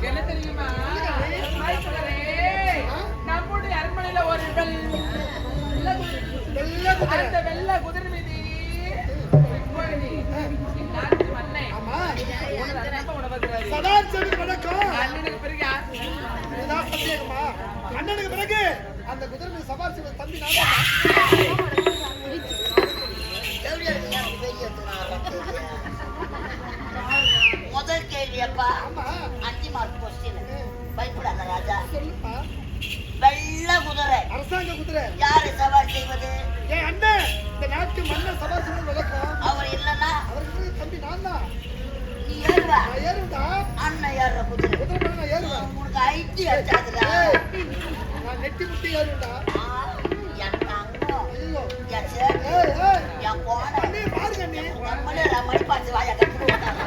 என்ன தெரியுமா? நம்முடைய அரண்மனையில ஒரு வெள்ள குதிரை மீது அண்ணனுக்கு பிறகு அந்த குதிரை சவாரி தம்பி முதல் கேள்வி அப்பா 5 மார்க் கொஸ்டின். பயப்படாத ராஜா. சொல்லுப்பா. வெள்ள குதிரை அரசாங்க குதிரை யாரு சவாரி செய்வது? ஏன் அண்ணன் இந்த நாட்டு மன்னர் சவாரி செய்வது வழக்கம். அவர் இல்லன்னா அவருக்கு தம்பி நான் தான். நீ ஏறுவா? நான் ஏறுடா. அண்ணன் ஏறுற குதிரை குதிரை நான் ஏறுவேன். உனக்கு ஐடி அடிச்சாதுடா. நான் நெட்டி முட்டி ஏறுடா. என் தங்கம், ஐயோ என் சேட்டு, என் போன அண்ணே பாருங்க அண்ணே. நம்மளே மணி பார்த்து வாயா கட்டு போட்டாங்க.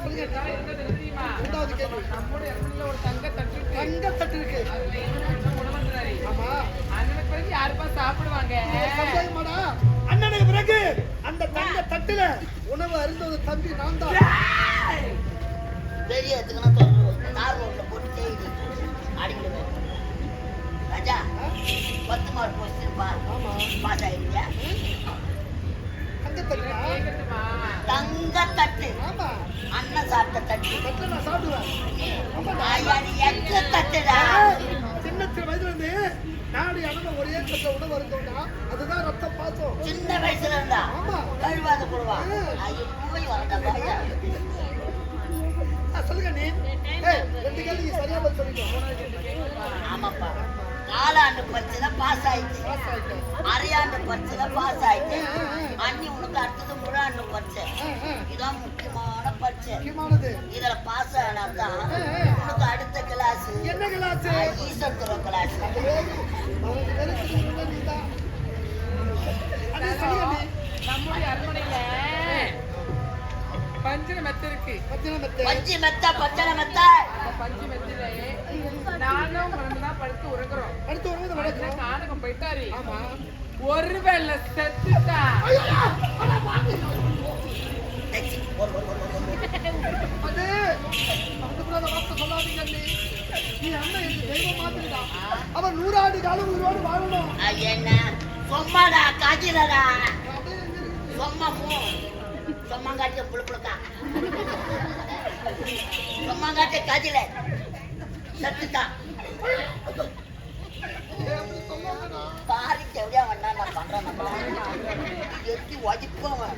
சொல்லுங்க என்ன தெரியுமா? ரெண்டாவது கேள்வி. நம்முடைய அரண்மனையில ஒரு தங்கத்தட்டு இருக்கு. தங்கத்தட்டு இருக்கு. அதுல என்ன உணவுன்றாரு? ஆமா. அண்ணனுக்கு பிறகு யாருப்பா சாப்பிடுவாங்க? சந்தேகமாடா? அண்ணனுக்கு பிறகு அந்த தங்க தட்டுல உணவு அருந்தது தம்பி நான் தான். பெரிய எடுத்துக்கணும் தார் ரோட்ல போட்டு தேய்ச்சி அடிக்கிடுவேன். ராஜா 10 மார்க் கொஸ்டின் பா. ஆமா. பாஸ் ஆயிடுங்க. தங்கத்தட்டுடா. கேட்கட்டுமா? தங்க தட்டு. ஆமா. அண்ணன் சாப்பிட்ட தட்டு. தட்டுல நான் சாப்பிடுவேன். அது எந்த தட்டுடா? சின்ன வயதுல இருந்து நாடு அண்ணன் ஒரே தட்டுல உணவு அருந்தோம்னா அதுதான் ரத்தம் பாசம். சின்ன வயசுல இருந்தா ஆமா. கழுவாத போடுவா. ஐயோ போய் வரட்டா பாயா. சொல்லுங்க நீ. ரெண்டு கேள்வி சரியா பதில் சொல்லிக்கோ. ஆமாப்பா. காலாண்டு பரீட்சையில பாஸ் ஆயிடுச்சு. அரையாண்டு பரீட்சையில பாஸ் ஆயிடுச்சு. அண்ணி உனக்கு அடுத்தது முழாண்டு பரீட்சை. இதான் முக்கியமான பரீட்சை. முக்கியமானது. இதுல பாஸ் ஆனாதான் உனக்கு அடுத்த கிளாஸ். என்ன கிளாஸ்? ஈஸ்வர கிளாஸ். நம்முடைய அரண்மனையில பஞ்சன மெத்த இருக்கு. பஞ்சு மெத்த பச்சனை மெத்த. அந்த பஞ்சு மெத்திலே நானும் தான் படுத்து உறங்குறோம். அடுத்து வருவது வழக்கம். நாடகம் போயிட்டாரு. ஆமா. ஒருவேளை செத்துட்டா அது அந்த வார்த்தை சொல்லாதீங்க அண்ணே. நீ அண்ணன் எனக்கு தெய்வம் மாதிரிடா. அவன் 100 ஆண்டு காலம் உயிரோடு வாழணும். என்ன சொம்மாடா காய்ச்சலடா. சொம்மா போ. சொம்மாங்காட்டிய புழுப்புழுக்கா. சொம்மாங்காட்டிய காய்ச்சல செத்துட்டான். பாரிக்கு எப்படியா வந்தா நான் பண்றேன். எத்தி வதிப்பவன்.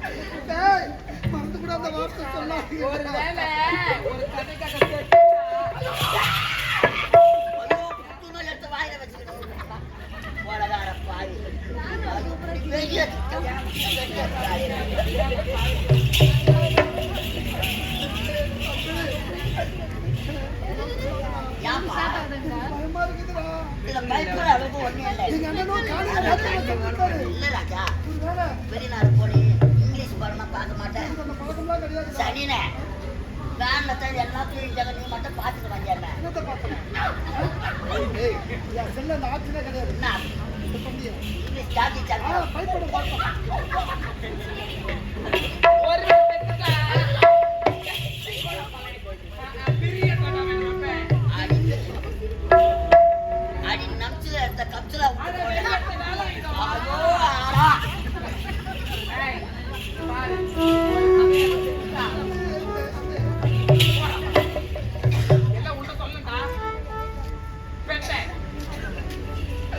மறந்து கூட அந்த வார்த்தை சொல்லாதீங்க. ஒருவேளை ஒரு கதைக்காக எடுத்து வாயில வச்சுக்கிட்டு போலகார பாய் பெரிய பயமா இருக்குதுடா. இதுல பயப்பட அளவுக்கு ஒண்ணும் இல்லை. நீங்க அண்ணனும் காலையில இல்ல ராஜா, வேற வெளிநாடு போனி இங்கிலீஷ் படமா பார்க்க மாட்டேன். அந்த பழக்கம்லாம் கிடையாது. சனினே வேன்ல தான் எல்லாத்தையும் ஜெகன் நீ மட்டும் பார்த்துட்டு வந்தேன். என்னத்தை பார்த்தேன்? என் செல்ல நாட்டுனே கிடையாது. என்ன இங்கிலீஷ் ஜாதி ஜாதி பயப்பட பார்த்தேன். அடி நம்சுல எடுத்த கப்சுல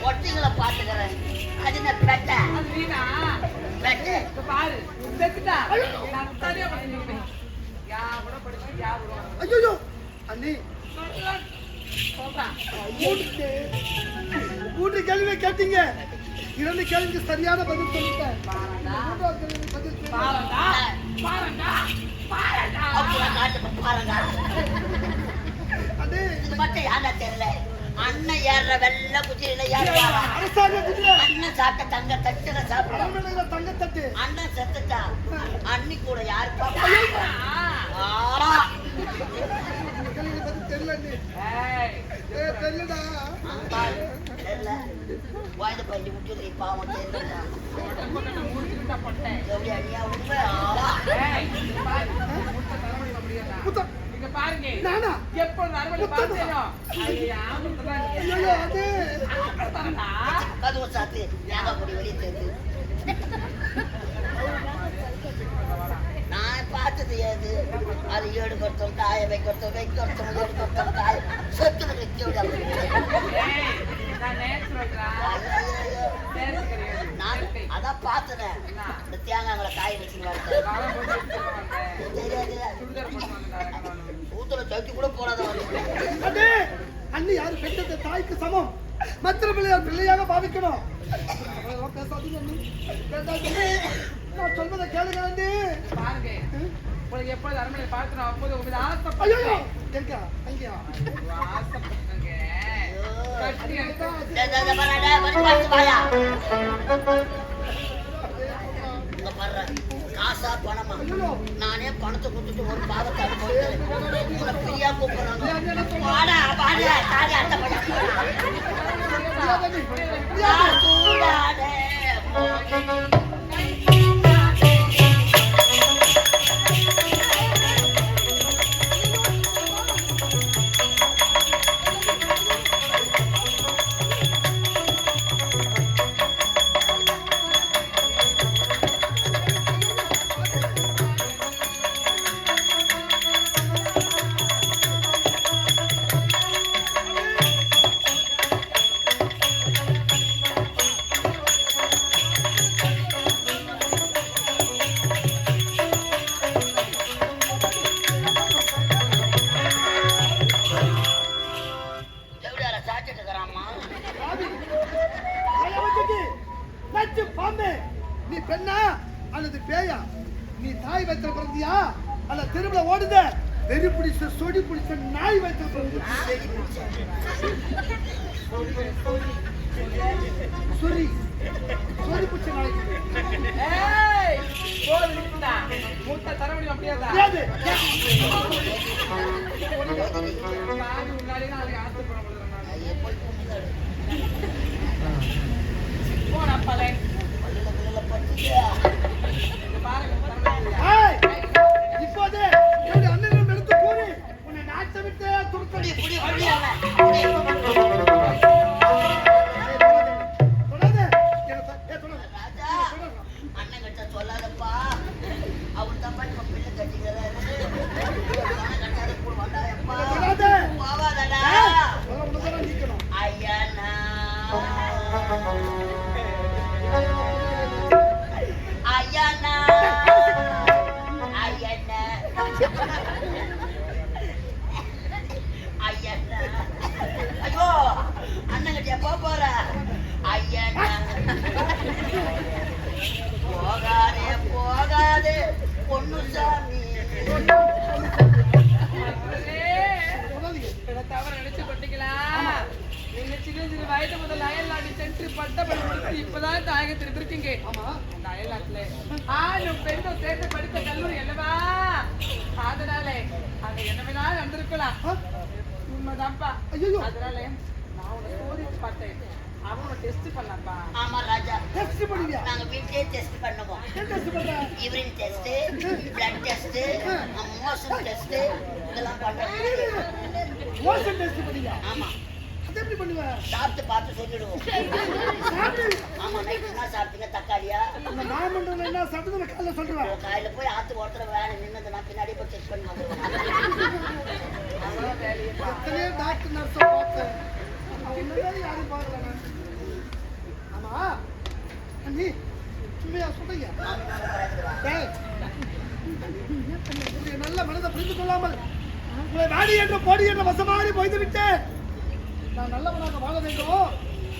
ஒட்டிகளை பாத்துக்கிறேன். அது என்ன பெட்ட பெட்ட பாரு ஐயோ அண்ணி மூன்று கேள்வியை கேட்டீங்க. 2 கேள்விக்கு சரியான பதில் சொல்லிட்டேன். அண்ணே இது மட்டும் யாரா தெரியல. அண்ணன் ஏற வெள்ள குதிரையில ஏறுவாரா? அரசாங்க குதிரை. அண்ணன் சாப்பிட்ட தங்க தட்டுல சாப்பிடுறான். அரண்மனையில தங்கத்தட்டு. அண்ணன் செத்துட்டா அண்ணி கூட யாரு பாப்பா? கேள்வி பதில் தெரியல அண்ணி. தெரியலடா. தெரியல வாய்ந்த பள்ளி விட்டு பாவம் தெரியல. எப்படி அடியா உண்மை முத்த நானா எப்பொழுது அரண்மனை பார்த்தேனோ ஆபத்துதான் ஐயோ அது கதவு சாத்து ஞாபகம் முடி வெளியே சேர்ந்து நான் பார்த்தது ஏது அது ஏடு கொடுத்தோம் காய வைக்கிறோம் வைக்கிறோம் ஏடு கொடுத்தோம் காய சொத்து நான் அதான் பார்த்தேன் இந்த தேங்காய்களை காய வச்சு ஊத்துல சவுக்கி கூட போடாத அண்ணே அண்ணி யாரு பெற்ற தாய்க்கு சமம் மற்ற பிள்ளையார் பிள்ளையாக பாவிக்கணும் பேசாதீங்க அண்ணி நான் சொல்வதை கேளுங்க அண்ணி பாருங்க உங்களுக்கு எப்பொழுது அரண்மனை பார்க்கணும் அப்போது உங்களுக்கு ஐயோ ஆசைப்பட்டேன் எங்க அங்கயா ஆசைப்பட்டேங்க கட்டி எடுத்தா காசா பணமா நானே பணத்தை கொடுத்துட்டு ஒரு பாவத்தை அனுபவிக்கிறேன் பிரியா கூப்பிடுறாங்க வாடா வாடா தாடி அட்டை நீ பெண்ணா அல்லது பேயா நீ தாய் வயிற்றுல பிறந்தியா அல்ல தெருவுல ஓடுத வெறி பிடிச்ச சொடி பிடிச்ச நாய் வயிற்றுல பிறந்த சொரி சொரி பிடிச்ச நாய் மூட்டை தர முடியும் அப்படியாதான் முடியாது. முன்னாடி நாளைக்கு ஆசைப்பட போனப்பலே ஏய், இப்போதே என்னுடைய அண்ணனிடம் எடுத்து கூறி உன்னை நாட்டை விட்டு துரத்தடி அண்ணன் கிட்ட சொல்லாதப்பா அவர் தான் இப்ப பிள்ளை கட்டிக்கிறாரு போவாதடா ஐயண்ணா ஐயண்ணா ஐயண்ணா ஐயண்ணா ஐயோ அண்ணன் கிட்ட எப்போ போற ஐயண்ணா போகாதே போகாதே பொண்ணுசாமி தவறு நினைச்சு கொட்டிக்கலாம் நீங்க சிறு சிறு வயது முதல் அயல்நாடு சென்று பட்டப்படி முடித்து இப்பதான் தாயகத்தில் இருக்கீங்க அந்த அயல்நாட்டுல ஆணும் பெண்ணும் சேர்ந்து படித்த கல்லூரி அல்லவா அதனாலே அங்க என்ன வேணாலும் வந்திருக்கலாம் உண்மைதான்ப்பா அதனால நான் உன்னை சோதிச்சு பார்த்தேன் அவனோட டெஸ்ட் பண்ணப்பா ஆமா ராஜா டெஸ்ட் பண்ணுவியா நாங்க வீட்லயே டெஸ்ட் பண்ணுவோம் டெஸ்ட் பண்ற urine test blood test motion test இதெல்லாம் பண்றோம் மோஷன் டெஸ்ட் பண்ணுவியா ஆமா அது எப்படி பண்ணுவ சாப்பிட்டு பார்த்து சொல்லிடுவோம் ஆமா நைட் என்ன சாப்பிட்டீங்க தக்காளியா இந்த மாமண்டல என்ன சாப்பிட்டு நான் காலைல சொல்றேன் காலையில போய் ஆத்து ஓரத்துல வேலை நின்னது நான் பின்னாடி போய் செக் பண்ணி வந்துடுவேன் எத்தனையோ டாக்டர் நர்ஸ் பார்த்தேன் அவங்களே யாரும் பார்க்கல ஆமா அண்ணி சும்மையா சொல்றீங்க டேய் உங்களுடைய நல்ல மனதை புரிந்து கொள்ளாமல் உங்களை வாடி என்ற போடி என்ற வசமாறி போய்ந்து விட்டேன் நான் நல்லவனாக வாழ வேண்டும்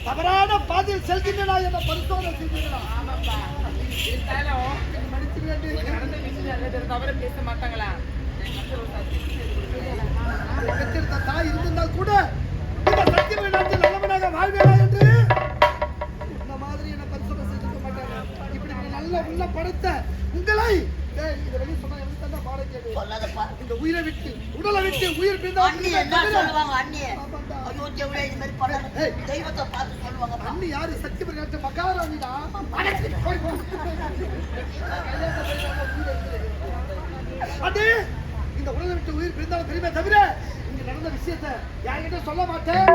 தவறான பாதையில் செல்கின்றனா என்ற பரிசோதனை செய்கிறா ஆமாப்பா இருந்தாலும் மன்னிச்சு வேண்டும் நடந்த விஷயம் தவறு பேச மாட்டாங்களா பெற்றிருந்த தாய் இருந்திருந்தால் கூட இந்த சத்தியமை நாட்டில் நல்லவனாக வாழ்வேனா என்று இந்த மாதிரி என்ன பரிசோதனை செய்திருக்க மாட்டாங்க இப்படி நல்ல உள்ள படுத்த உங்களை இதை வெளியே சொன்னா எனக்கு தான் பாட கேடு சொல்லாதப்பா இந்த உயிரை விட்டு உடலை விட்டு உயிர் பிரிந்த அண்ணி என்ன சொல்லுவாங்க அண்ணி ஐயோ தேவடே இது மாதிரி பண்ணாங்க தெய்வத்தை பார்த்து சொல்லுவாங்க அண்ணி யாரு சத்தியமை நாட்டு மகாராணிடா அடே இந்த உடலை விட்டு உயிர் பிரிந்தாலும் பெருமை தவிர இங்க நடந்த விஷயத்தை யார்கிட்ட சொல்ல மாட்டேன்.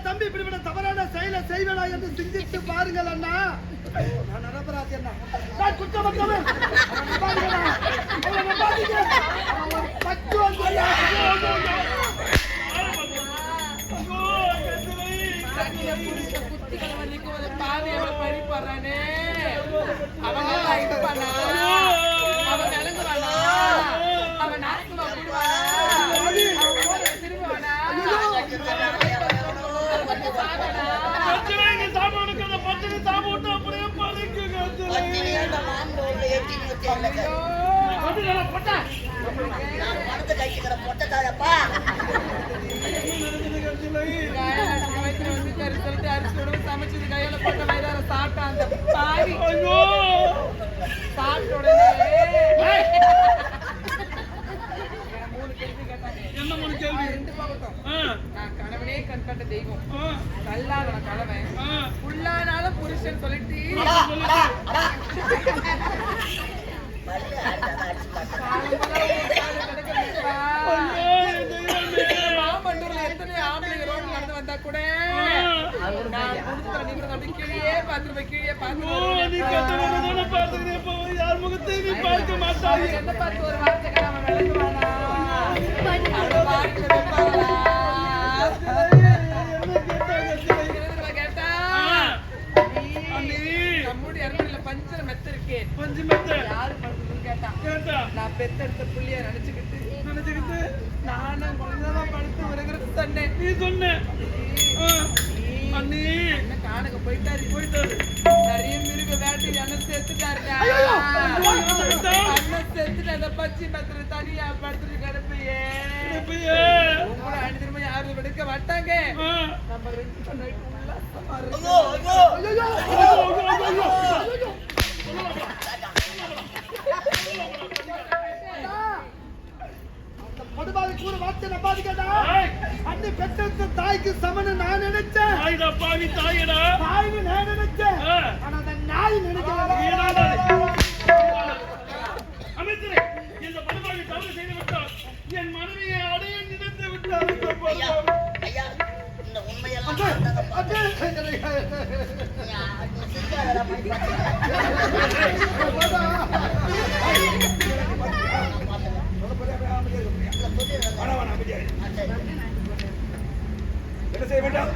தம்பி இப்படிப்பட்ட தவறான செயலை செய்வனா என்று சிந்தித்து பாருங்கள் அண்ணா. நான் நிரபராதி அண்ணா. நான் குற்றமற்றவன். பணத்தை கைக்கிற பொட்டை தாயப்பா சமைச்சது கையில போட்ட வயதார சாப்பிட்டான் அந்த பாவி. சாப்பிட்ட உடனே என்ன மூணு கேள்வி? ரெண்டு பக்கட்டும். நான் கணவனே கண் கண்ட தெய்வம், கல்லாத கணவன், புல்லானாலும் புருஷன் சொல்லிட்டு மாமண்டூர்ல எத்தனை ஆம்பளைங்க ரோடு நடந்து வந்தா கூட நான் கொடுத்துற நீங்க அப்படி கீழே பார்த்துருப்பேன். கீழே பார்த்து என்ன பார்த்து ஒரு வார்த்தை நம்ம விளங்குவானா கேட்டா நம்முடைய அருமையில பஞ்சர மெத்த இருக்கே, பஞ்சு மெத்த யாரு படுத்துன்னு கேட்டா நான் பெத்தெடுத்த புள்ளிய நினைச்சுக்கிட்டு நானும் குழந்தைதான் படுத்து வருகிறது சொன்னேன். நீ சொன்ன என்ன காணக்க போயிட்டாரு நிறைய மிருக வேட்டி அண்ணன் சேர்த்துட்டாருங்க. அண்ணன் சேர்த்துட்டு அந்த பச்சி பத்திர தனியா படுத்துட்டு கிடப்பையே உங்களை அணி திரும்ப யாரும் எடுக்க மாட்டாங்க. நம்ம ரெண்டு நைட்டு உல்லாசமா தாய்க்கு சமன்னு நான் நினைச்சேன். தாய்னு நான் நினைச்சேன். ஆனா அந்த நாய் நினைக்கல. அமைச்சரே, இந்த படுபாவி தவறு செய்து விட்டார். என் மனைவியை அடைய நினைத்து விட்டார். ஐயா இந்த உண்மையெல்லாம் என்ன செய்ய வேண்டாம்?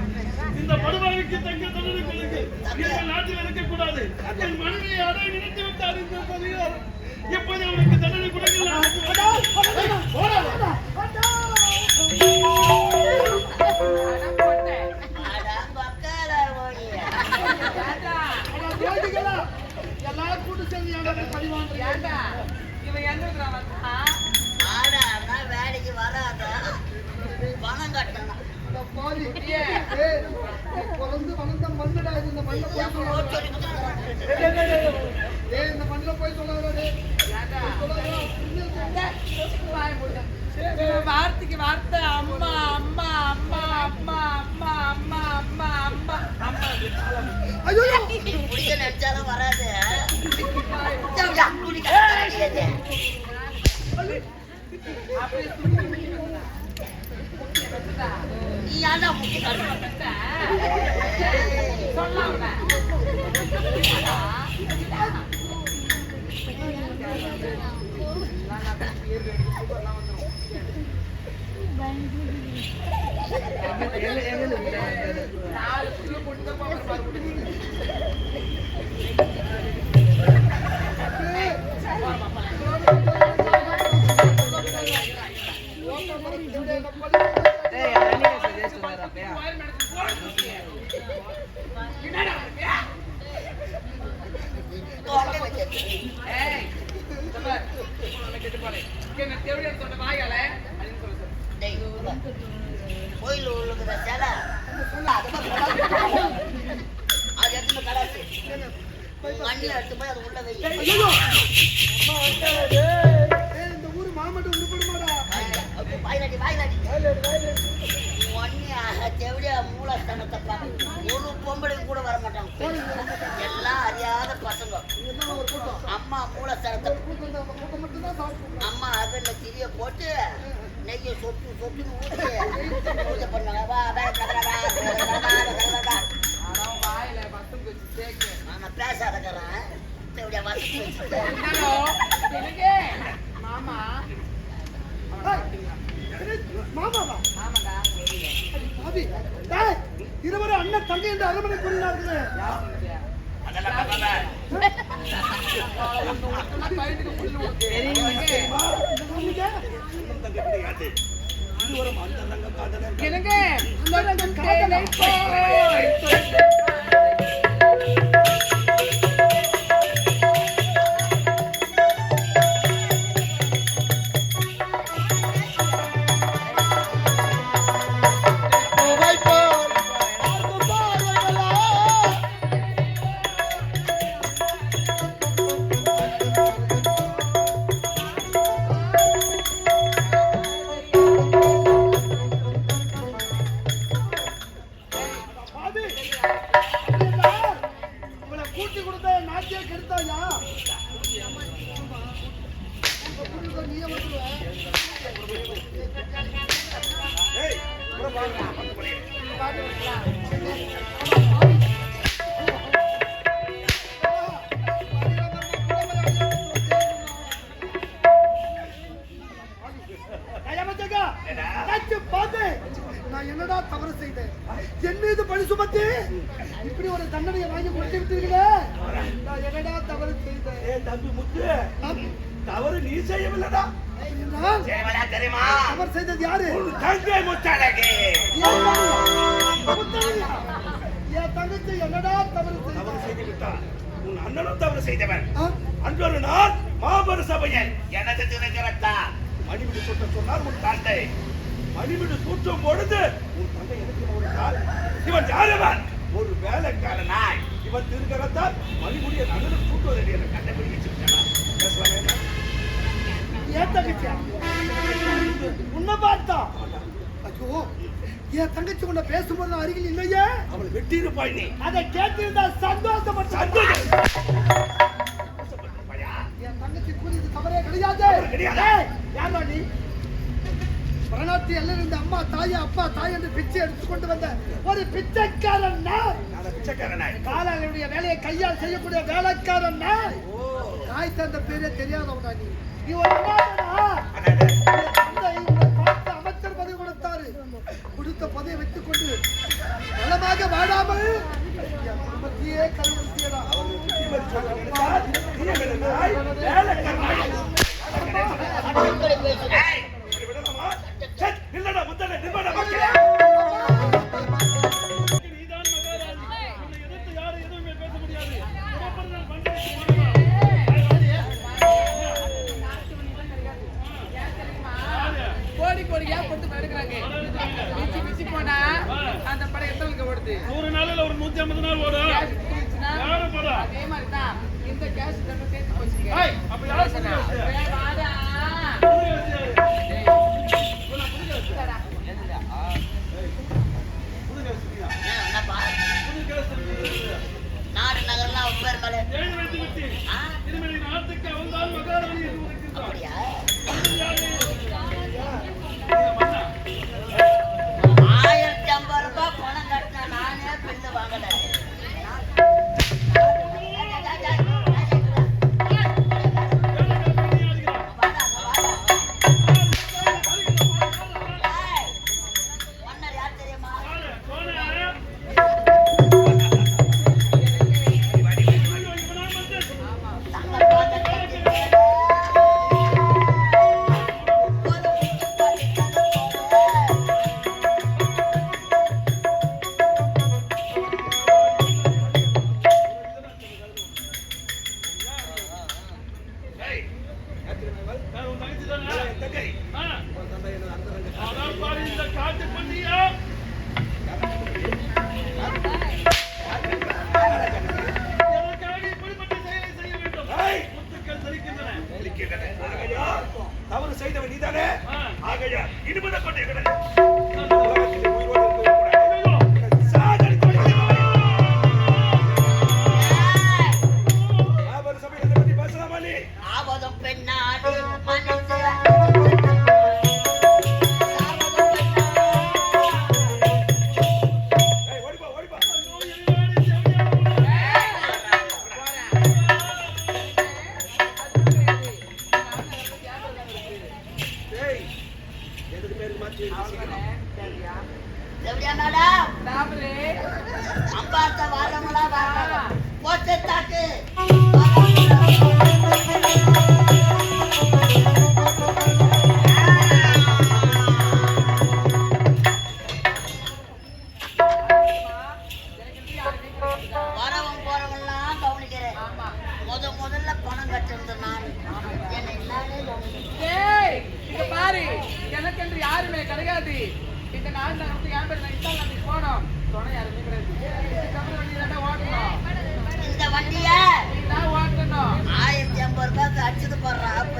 இந்த படுபாவிக்கு தங்க தண்டனை கொடுங்க. எங்கள் நாட்டில் இருக்கக்கூடாது. என் மனைவியை அடைய நினைத்து விட்டார். இந்த பதிகாரம் எப்போது அவனுக்கு தண்டனை கொடுக்கல. எல்லாரும் கூட்டு சேர்ந்து பதிவாங்க. இவன் என்ன வேலைக்கு வராத பணம் கட்டணும். வளர்ந்த மண்ணுடா இது. இந்த மண்ணை போய் இந்த மண்ணில போய் சொல்லாது. வார்த்தைக்கு வார்த்தை அம்மா அம்மா அம்மா அம்மா அம்மா அம்மா அம்மா அம்மா அம்மா. ஐயோ குடிக்க நினைச்சாலும் வராது. நீ யாரா முக்கிய சொல்லலாம் அவனை. நாலு புல்லு போட்டு தான் பாப்பா பாரு முடியுது. தோண்ட வச்சு ஏய், இந்த பாரு, உன்னை கேட்டு பாரு. என்ன தேவடியா சொன்ன வாயால அப்படின்னு சொல்லு சார். டேய் கோயில் உள்ளுக்குற சேலை அது எடுத்து கடாச்சு மண்ணில் எடுத்து போய் அது உள்ள வை. இந்த ஊரு மாமட்டம் உருப்படுமாடா? வாயிலாடி ஒன்னியா தேவடியா மூலஸ்தானத்தை பார்க்க ஒரு பொம்பளைக்கு கூட வர மாட்டாங்க. எல்லாம் அறியாத பசங்க. அம்மா மூலஸ்தானத்தை அம்மா அகல்ல திரிய போட்டு நெய்யை சொட்டு சொட்டுன்னு ஊற்றி பூஜை பண்ணுவாங்க. அதான் வாயில வசம் வச்சு சேர்க்கு. நான் பேசாதக்கிறேன் தேவடியா வசதி வச்சுட்டு என்னடோ, எனக்கு மாமா மாமாவா? ஆமாடா. பாவி, டேய், இருவரும் அண்ணன் தங்கை என்று அரண்மனை கூறினார்களே. கைதுக்கு புல்லு உனக்கு. எனக்கு சொந்தம் தேனை போய் பாவி, உங்களை கூட்டி கொடுத்த நாட்டிய கெடுத்தாயா? நீயே வந்துருவ. நான் என்னடா தவறு செய்தேன்? என் மீது பழி சுமத்தி இப்படி ஒரு தண்டனையை வாங்கி கொடுத்து விட்டீர்களே. நான் என்னடா தவறு செய்தேன்? தம்பி முத்து தவறு நீ செய்யவில்லடா. நான் தெரியுமா தவறு செய்தது யாரு? தங்கை முத்தழகி என் தங்கை. முத்தழகியா? என் தங்கச்சி என்னடா தவறு தவறு செய்தா? செய்து விட்டான். உன் அண்ணனும் தவறு செய்தவன். ஆ? அன்றொரு நாள் மாபெரு சபையில் எனது திணைக்கிறத்தா மணிவிடு சுட்ட சொன்னார் உன் தந்தை. மணிவிடு சூட்டும் பொழுது உன் தந்தை எனக்கு கொடுத்தார். இவன் யாரவன்? ஒரு வேலைக்காரனாய் இவன் திருக்கரத்தால் மணிமுடிய அண்ணனுக்கு சூட்டுவதை எனக்கு கண்டுபிடி வச்சிருக்கானா? பேசலாமே. என் தங்கச்சியா? உன்னை பார்த்தா? ஐயோ, என் தங்கச்சி உன்னை பேசும்போது நான் அருகில் இல்லையே. அவளை வெட்டியிருப்பாய் நீ. அதை கேட்டிருந்தா சந்தோஷப்பட்ட. என் தங்கச்சி கூறியது தவறே கிடையாது. கிடையாது. ஏய், யாரா நீ? வடநாட்டு எல்லையில் இருந்த அம்மா தாய் அப்பா தாய் என்று பிச்சை எடுத்துக்கொண்டு வந்த ஒரு பிச்சைக்காரன் நான். நான் பிச்சைக்காரனாய். காலாளுடைய வேலையை கையால் செய்யக்கூடிய வேலைக்காரன் நான். தாய் தந்த பேரே தெரியாதவனா நீ? நீ ஒரு அனாதைடா. என் தந்தை உன்னை பார்த்து அமைச்சர் பதவி கொடுத்தாரு. கொடுத்த பதவியை வைத்துக் கொண்டு நலமாக வாழாமல் என் குடும்பத்தையே கருவறுத்தியடா. இல்லடா முத்தனை நிர்மாண மக்களே. நீதான் மகாராஜி. உன்னை எதிர்த்து யாரும் எதுவுமே பேச முடியாது. உடம்புடன் பண்டிகைக்கு போகலாம். கோடி கோடியா போட்டு எடுக்கிறாங்க. பிச்சு பிச்சு போனா அந்த படம் எத்தனை ஓடுது? 100 நாள்ல ஒரு 150 நாள் ஓடும். கேஷ் இருந்துச்சுன்னா யாரும் போடா. அதே மாதிரி தான் இந்த கேஷ் ரெண்டு சேர்த்து போச்சுங்க. ஏய், அப்ப யார் புடிச்சு? ஏய், வாடா. நாடு நகர்லாம் பேர் மேலே எழுதி வைத்து விட்டு இனிமேல் நாட்டுக்கு அவன்தான் மகாராணி என்று உரைக்கின்றான். அப்படியா? 1050 ரூபாய் பணம் கட்டினா நானே பில்லு வாங்கல. பார்த்த வாழவங்களா வாழ போச்சு தாக்கு வரவன் போறவெல்லாம் கவனிக்கிறேன். முதல்ல பணம் கட்டிருந்த நான் என்னை நானே கவனிக்கிறேன். ஏய், இங்க பாரு, எனக்கென்று யாருமே கிடையாது. இந்த நாள்ல வந்து என் பேர்ல இன்ஸ்டால் பண்ணி போனோம். துணை யாருமே கிடையாது. இதுக்கப்புறம் வண்டி தானே ஓட்டணும். இந்த வண்டிய நீ தான் ஓட்டணும். 1050 ரூபாய்க்கு அடிச்சது போடுறா. அப்ப